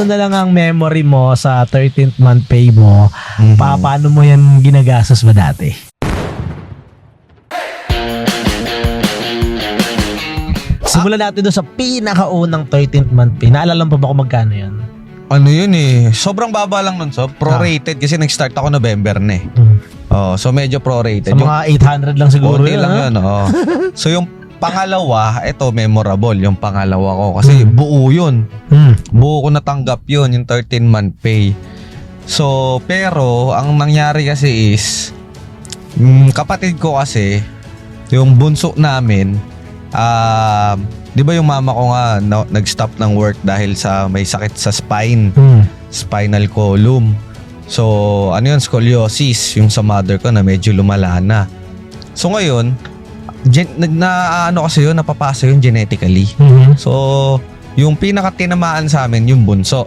ano na lang ang memory mo sa 13th month pay mo? Paano mo yan ginagastos ba dati? Simulan natin doon sa pinakaunang 13th month pay. Naalala mo pa ba kung magkano yan? Ano yun eh, sobrang baba lang nun, so prorated kasi nag-start ako November na eh. Oh, so medyo prorated. Sa mga 800 lang siguro konti yun. lang ha? yun, oh. So yung pangalawa, ito memorable, yung pangalawa ko kasi buo yun. Buo ko natanggap yun, yung 13-month pay. So, pero ang nangyari kasi is kapatid ko kasi, yung bunso namin, di ba yung mama ko nga nag-stop ng work dahil sa may sakit sa spine, spinal column. So, ano yun, scoliosis, yung sa mother ko na medyo lumala na. So ngayon, kasi yun, napapasa yun genetically. So, yung pinakatinamaan sa amin, yung bunso.